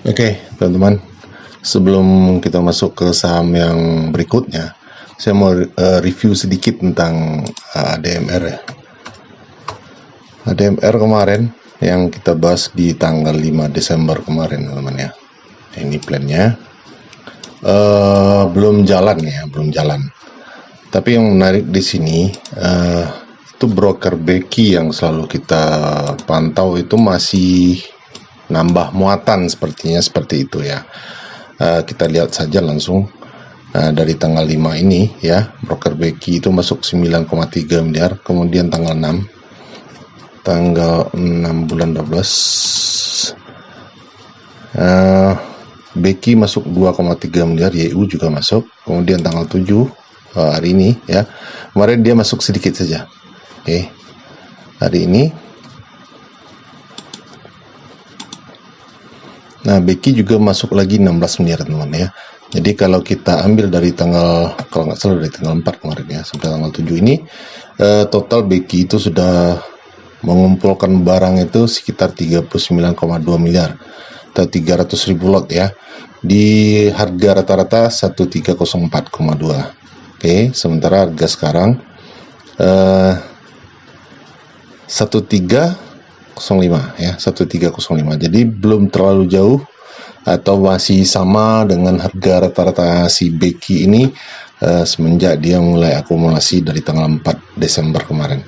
Oke, teman-teman, sebelum kita masuk ke saham yang berikutnya, saya mau review sedikit tentang ADMR ya. ADMR kemarin yang kita bahas di tanggal 5 Desember kemarin, teman-teman ya. Ini plannya belum jalan ya, belum jalan. Tapi yang menarik di sini itu broker Becky yang selalu kita pantau itu masih nambah muatan, sepertinya seperti itu ya. Kita lihat saja langsung dari tanggal 5 ini ya, broker Becky itu masuk 9,3 miliar, kemudian tanggal 6 bulan 12 Becky masuk 2,3 miliar, YU juga masuk, kemudian tanggal 7 hari ini ya, kemarin dia masuk sedikit saja. Oke, hari ini nah, Becky juga masuk lagi 16 miliar teman-teman ya. Jadi kalau kita ambil dari tanggal, kalau nggak salah dari tanggal 4 kemarin ya, sampai tanggal 7 ini, total Becky itu sudah mengumpulkan barang itu sekitar 39,2 miliar atau 300.000 lot ya, di harga rata-rata 1304,2. Oke, sementara harga sekarang 1305 ya, 1305. Jadi belum terlalu jauh atau masih sama dengan harga rata-rata si Becky ini semenjak dia mulai akumulasi dari tanggal 4 Desember kemarin.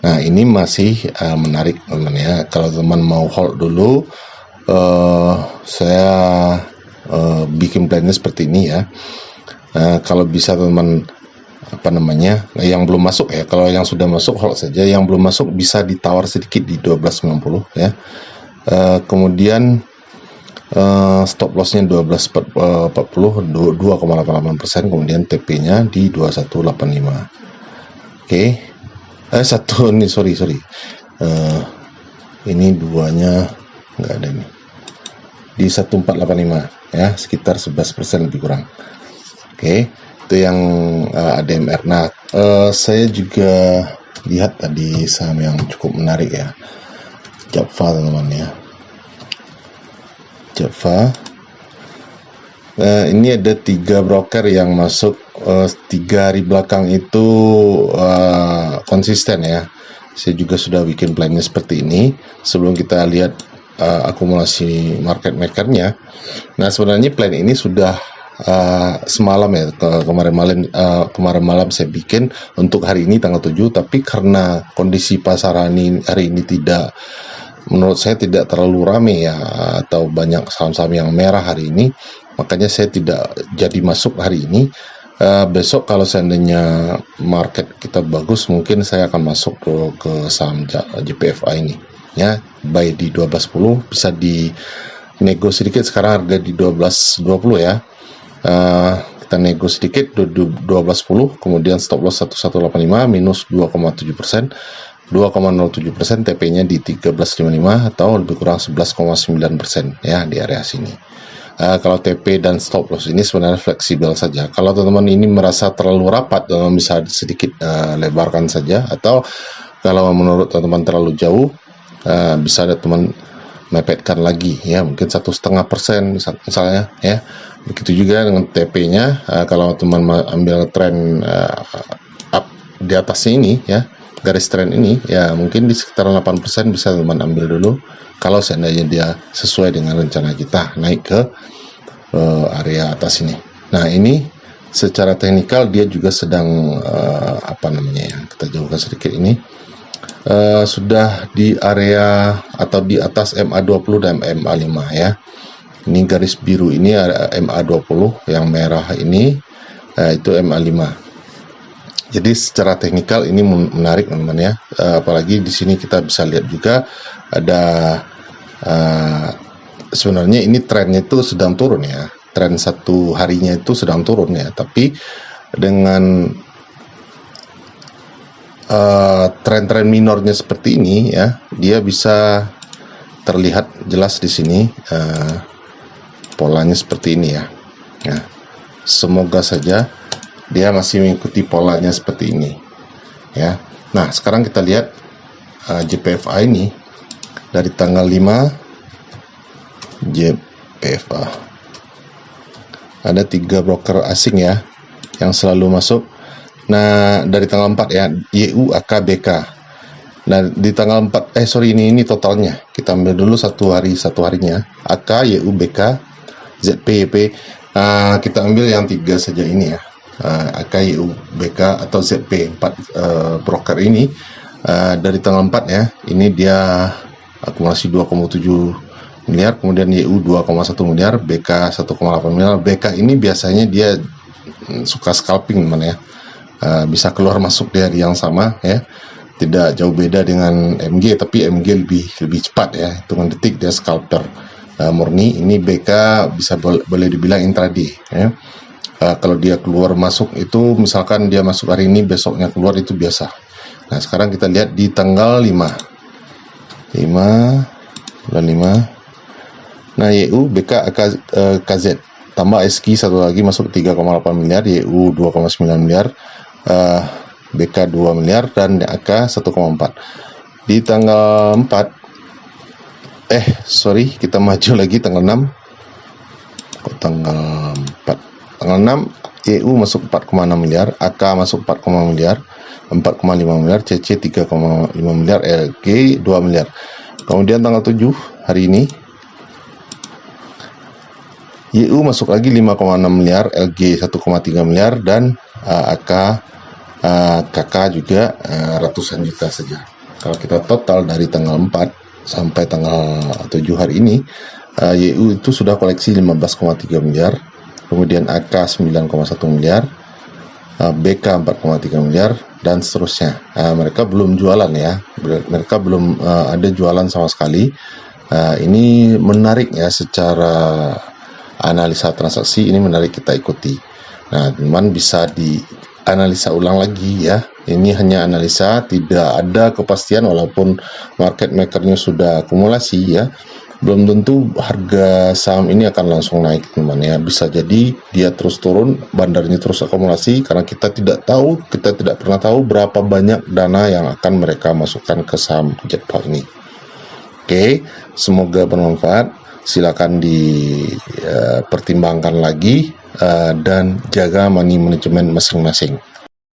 Nah, ini masih menarik teman ya. Kalau teman mau hold dulu, saya bikin plannya seperti ini ya. Kalau bisa teman yang belum masuk ya, kalau yang sudah masuk hold saja, yang belum masuk bisa ditawar sedikit di 12.90 ya. Kemudian stop lossnya 12.40, 2,88%, kemudian TP-nya di 2185. Oke. Ini duanya nggak ada nih. Di 1485 ya, sekitar 11% lebih kurang. Oke, itu yang ADMR. Nah, saya juga lihat tadi saham yang cukup menarik ya, Japfa teman-teman ya. Japfa, ini ada 3 broker yang masuk 3 hari belakang itu konsisten ya. Saya juga sudah bikin plannya seperti ini sebelum kita lihat akumulasi market makernya. Nah, sebenarnya plan ini sudah semalam ya, kemarin malam saya bikin untuk hari ini tanggal 7, tapi karena kondisi pasar hari ini menurut saya tidak terlalu ramai ya, atau banyak saham-saham yang merah hari ini, makanya saya tidak jadi masuk hari ini. Besok kalau seandainya market kita bagus, mungkin saya akan masuk ke saham JPFA ini ya, buy di 12.10, bisa di nego sedikit, sekarang harga di 12.20 ya. Kita nego sedikit 12.10, kemudian stop loss 1185 minus 2,7%, 2,07%, TP-nya di 1355 atau lebih kurang 11,9% ya, di area sini. Kalau TP dan stop loss ini sebenarnya fleksibel saja. Kalau teman-teman ini merasa terlalu rapat, teman bisa sedikit lebarkan saja, atau kalau menurut teman-teman terlalu jauh, bisa ada teman mepetkan lagi ya, mungkin 1,5% misalnya ya. Begitu juga dengan TP-nya, kalau teman ambil tren up di atasnya ini ya, garis tren ini ya, mungkin di sekitar 8% bisa teman ambil dulu kalau seandainya dia sesuai dengan rencana kita naik ke area atas ini. Nah, ini secara teknikal dia juga sedang kita jauhkan sedikit ini, sudah di area atau di atas MA20 dan MA5 ya. Ini garis biru ini MA20, yang merah ini itu MA5. Jadi secara teknikal ini menarik teman-teman ya. Apalagi di sini kita bisa lihat juga ada sebenarnya ini trennya itu sedang turun ya. Tren satu harinya itu sedang turun ya. Tapi dengan tren-tren minornya seperti ini ya, dia bisa terlihat jelas di sini polanya seperti ini ya. Semoga saja dia masih mengikuti polanya seperti ini ya. Nah, sekarang kita lihat JPFA ini dari tanggal 5 PFA. Ada 3 broker asing ya yang selalu masuk. Nah, dari tanggal 4 ya, YU, AK, BK. Nah, di tanggal 4, ini totalnya. Kita ambil dulu satu harinya. AK, YU, BK, ZP, YP. Kita ambil yang 3 saja ini ya. AK, YU, BK atau ZP, 4 broker ini. Dari tanggal 4 ya, ini dia akumulasi 2,7 miliar, kemudian YU 2,1 miliar, BK 1,8 miliar. BK ini biasanya dia suka scalping teman ya. Bisa keluar masuk di hari yang sama ya. Tidak jauh beda dengan MG, tapi MG lebih cepat ya, hitungan detik dia scalper murni. Ini BK bisa boleh dibilang intraday ya. Kalau dia keluar masuk itu misalkan dia masuk hari ini, besoknya keluar, itu biasa. Nah, sekarang kita lihat di tanggal 5 bulan 5. Nah, YU, BK, AK, KZ tambah SQ satu lagi masuk 3,8 miliar, YU 2,9 miliar, BK 2 miliar, dan AK 1,4. Di tanggal 4 kita maju lagi tanggal 6. Tanggal 6 YU masuk 4,6 miliar, AK masuk 4,5 miliar, CC 3,5 miliar, LG 2 miliar. Kemudian tanggal 7 hari ini YU masuk lagi 5,6 miliar, LG 1,3 miliar, dan KK juga ratusan juta saja. Kalau kita total dari tanggal 4 sampai tanggal 7 hari ini, YU itu sudah koleksi 15,3 miliar, kemudian AK 9,1 miliar, BK 4,3 miliar, dan seterusnya. Mereka belum jualan ya, mereka belum ada jualan sama sekali. Ini menarik ya, secara analisa transaksi ini menarik kita ikuti. Nah, teman bisa dianalisa ulang lagi ya. Ini hanya analisa, tidak ada kepastian walaupun market makernya sudah akumulasi ya. Belum tentu harga saham ini akan langsung naik teman ya. Bisa jadi dia terus turun, bandarnya terus akumulasi, karena kita tidak pernah tahu berapa banyak dana yang akan mereka masukkan ke saham Jetpak ini. Oke, semoga bermanfaat. Silakan dipertimbangkan lagi dan jaga money management masing-masing.